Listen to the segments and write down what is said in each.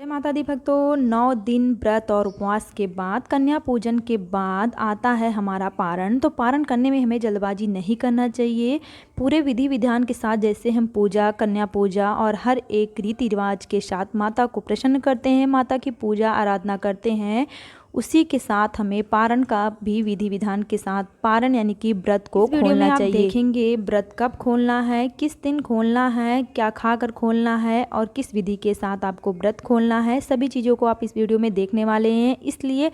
जय माता दी भक्तों। 9 दिन व्रत और उपवास के बाद कन्या पूजन के बाद आता है हमारा पारण। तो पारण करने में हमें जल्दबाजी नहीं करना चाहिए। पूरे विधि विधान के साथ जैसे हम पूजा, कन्या पूजा और हर एक रीति रिवाज के साथ माता को प्रसन्न करते हैं, माता की पूजा आराधना करते हैं, उसी के साथ हमें पारण का भी विधि विधान के साथ पारण यानी कि व्रत को खोलना चाहिए। देखेंगे व्रत कब खोलना है, किस दिन खोलना है, क्या खाकर खोलना है और किस विधि के साथ आपको व्रत खोलना है, सभी चीज़ों को आप इस वीडियो में देखने वाले हैं। इसलिए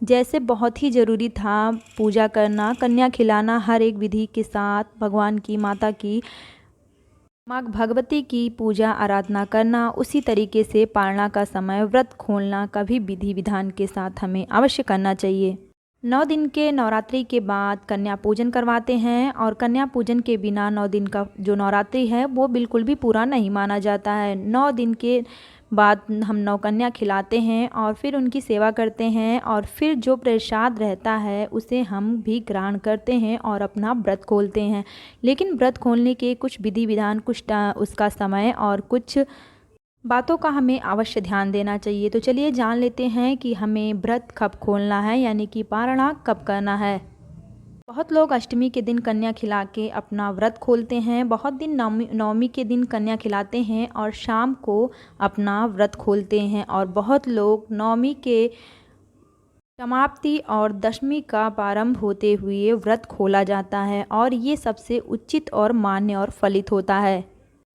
जैसे बहुत ही ज़रूरी था पूजा करना, कन्या खिलाना हर एक विधि के साथ, भगवान की, माता की, माँ भगवती की पूजा आराधना करना, उसी तरीके से पारणा का समय व्रत खोलना का भी विधि विधान के साथ हमें अवश्य करना चाहिए। 9 दिन के नवरात्रि के बाद कन्या पूजन करवाते हैं और कन्या पूजन के बिना 9 दिन का जो नवरात्रि है वो बिल्कुल भी पूरा नहीं माना जाता है। 9 दिन के बाद हम नौकन्या खिलाते हैं और फिर उनकी सेवा करते हैं और फिर जो प्रसाद रहता है उसे हम भी ग्रहण करते हैं और अपना व्रत खोलते हैं। लेकिन व्रत खोलने के कुछ विधि विधान, कुछ उसका समय और कुछ बातों का हमें अवश्य ध्यान देना चाहिए। तो चलिए जान लेते हैं कि हमें व्रत कब खोलना है यानी कि पारणा कब करना है। बहुत लोग अष्टमी के दिन कन्या खिला के अपना व्रत खोलते हैं, बहुत दिन नवमी के दिन कन्या खिलाते हैं और शाम को अपना व्रत खोलते हैं, और बहुत लोग नवमी के समाप्ति और दशमी का प्रारंभ होते हुए व्रत खोला जाता है और ये सबसे उचित और मान्य और फलित होता है।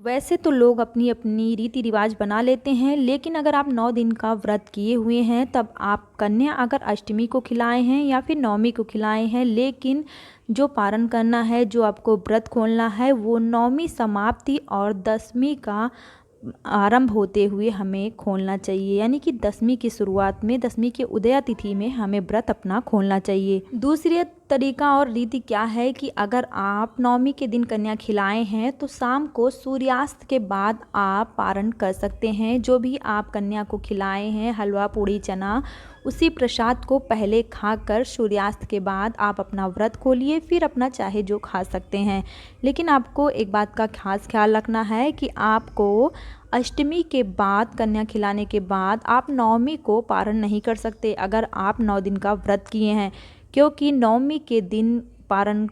वैसे तो लोग अपनी अपनी रीति रिवाज बना लेते हैं, लेकिन अगर आप 9 दिन का व्रत किए हुए हैं तब आप कन्या अगर अष्टमी को खिलाए हैं या फिर नवमी को खिलाए हैं, लेकिन जो पारण करना है, जो आपको व्रत खोलना है, वो नवमी समाप्ति और दशमी का आरंभ होते हुए हमें खोलना चाहिए। यानी कि दशमी की शुरुआत में, दशमी के उदया तिथि में हमें व्रत अपना खोलना चाहिए। दूसरी तरीका और रीति क्या है कि अगर आप नवमी के दिन कन्या खिलाए हैं तो शाम को सूर्यास्त के बाद आप पारण कर सकते हैं। जो भी आप कन्या को खिलाए हैं, हलवा, पूड़ी, चना, उसी प्रसाद को पहले खाकर सूर्यास्त के बाद आप अपना व्रत खोलिए, फिर अपना चाहे जो खा सकते हैं। लेकिन आपको एक बात का खास ख्याल रखना है कि आपको अष्टमी के बाद, कन्या खिलाने के बाद आप नवमी को पारण नहीं कर सकते अगर आप 9 दिन का व्रत किए हैं, क्योंकि नवमी के दिन पारण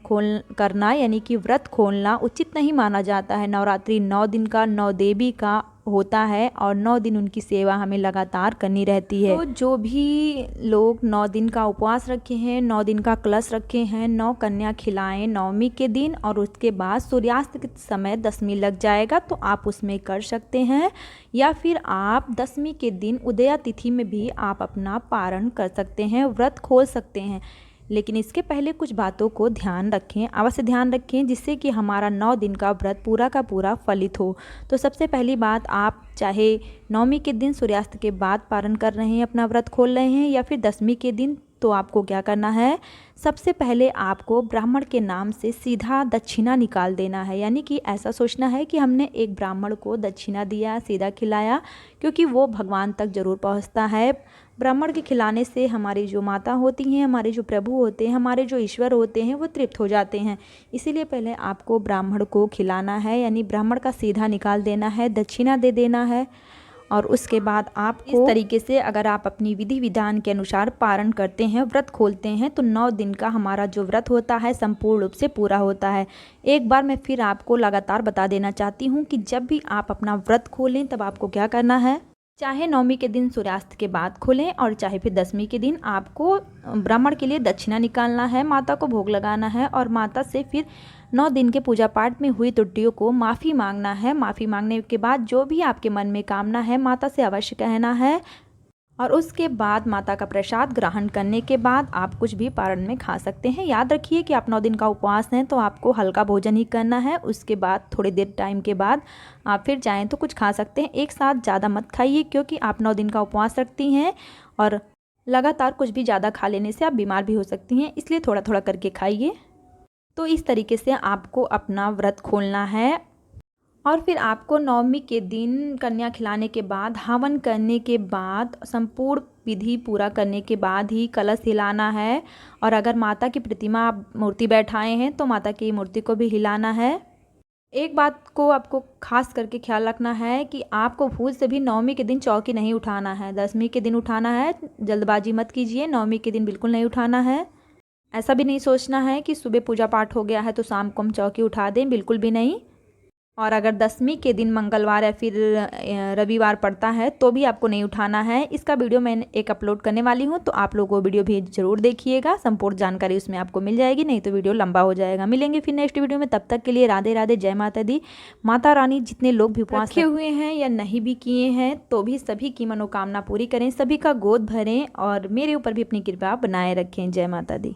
करना यानी कि व्रत खोलना उचित नहीं माना जाता है। नवरात्रि 9 दिन का, 9 देवी का होता है और 9 दिन उनकी सेवा हमें लगातार करनी रहती है। तो जो भी लोग 9 दिन का उपवास रखे हैं, 9 दिन का कलश रखे हैं, 9 कन्या खिलाएं नवमी के दिन और उसके बाद सूर्यास्त के समय दशमी लग जाएगा तो आप उसमें कर सकते हैं, या फिर आप दशमी के दिन उदया तिथि में भी आप अपना पारण कर सकते हैं, व्रत खोल सकते हैं। लेकिन इसके पहले कुछ बातों को ध्यान रखें, अवश्य ध्यान रखें, जिससे कि हमारा 9 दिन का व्रत पूरा का पूरा फलित हो। तो सबसे पहली बात, आप चाहे नवमी के दिन सूर्यास्त के बाद पारण कर रहे हैं, अपना व्रत खोल रहे हैं, या फिर दशमी के दिन, तो आपको क्या करना है, सबसे पहले आपको ब्राह्मण के नाम से सीधा दक्षिणा निकाल देना है। यानी कि ऐसा सोचना है कि हमने एक ब्राह्मण को दक्षिणा दिया, सीधा खिलाया, क्योंकि वो भगवान तक ज़रूर पहुंचता है। ब्राह्मण के खिलाने से हमारी जो माता होती हैं, हमारे जो प्रभु होते हैं, हमारे जो ईश्वर होते हैं, वो तृप्त हो जाते हैं। इसीलिए पहले आपको ब्राह्मण को खिलाना है, यानी ब्राह्मण का सीधा निकाल देना है, दक्षिणा दे देना है। और उसके बाद आपको इस तरीके से अगर आप अपनी विधि विधान के अनुसार पारण करते हैं, व्रत खोलते हैं, तो 9 दिन का हमारा जो व्रत होता है संपूर्ण रूप से पूरा होता है। एक बार मैं फिर आपको लगातार बता देना चाहती हूँ कि जब भी आप अपना व्रत खोलें तब आपको क्या करना है, चाहे नवमी के दिन सूर्यास्त के बाद खोलें और चाहे फिर दशमी के दिन, आपको ब्राह्मण के लिए दक्षिणा निकालना है, माता को भोग लगाना है और माता से फिर 9 दिन के पूजा पाठ में हुई त्रुटियों को माफ़ी मांगना है। माफ़ी मांगने के बाद जो भी आपके मन में कामना है माता से अवश्य कहना है, और उसके बाद माता का प्रसाद ग्रहण करने के बाद आप कुछ भी पारण में खा सकते हैं। याद रखिए कि आप 9 दिन का उपवास हैं तो आपको हल्का भोजन ही करना है। उसके बाद थोड़ी देर टाइम के बाद आप फिर चाहें तो कुछ खा सकते हैं। एक साथ ज़्यादा मत खाइए, क्योंकि आप 9 दिन का उपवास रखती हैं और लगातार कुछ भी ज़्यादा खा लेने से आप बीमार भी हो सकती हैं, इसलिए थोड़ा थोड़ा करके खाइए। तो इस तरीके से आपको अपना व्रत खोलना है और फिर आपको नवमी के दिन कन्या खिलाने के बाद, हवन करने के बाद, संपूर्ण विधि पूरा करने के बाद ही कलश हिलाना है। और अगर माता की प्रतिमा आप मूर्ति बैठाए हैं तो माता की मूर्ति को भी हिलाना है। एक बात को आपको खास करके ख्याल रखना है कि आपको भूल से भी नवमी के दिन चौकी नहीं उठाना है, दसवीं के दिन उठाना है। जल्दबाजी मत कीजिए, नवमी के दिन बिल्कुल नहीं उठाना है। ऐसा भी नहीं सोचना है कि सुबह पूजा पाठ हो गया है तो शाम को हम चौकी उठा दें, बिल्कुल भी नहीं। और अगर दसवीं के दिन मंगलवार या फिर रविवार पड़ता है तो भी आपको नहीं उठाना है। इसका वीडियो मैं एक अपलोड करने वाली हूँ, तो आप लोग वो वीडियो भी ज़रूर देखिएगा, संपूर्ण जानकारी उसमें आपको मिल जाएगी, नहीं तो वीडियो लंबा हो जाएगा। मिलेंगे फिर नेक्स्ट वीडियो में, तब तक के लिए राधे राधे, जय माता दी। माता रानी जितने लोग भी उपवास रखे हुए हैं या नहीं भी किए हैं तो भी सभी की मनोकामना पूरी करें, सभी का गोद भरें और मेरे ऊपर भी अपनी कृपा बनाए रखें। जय माता दी।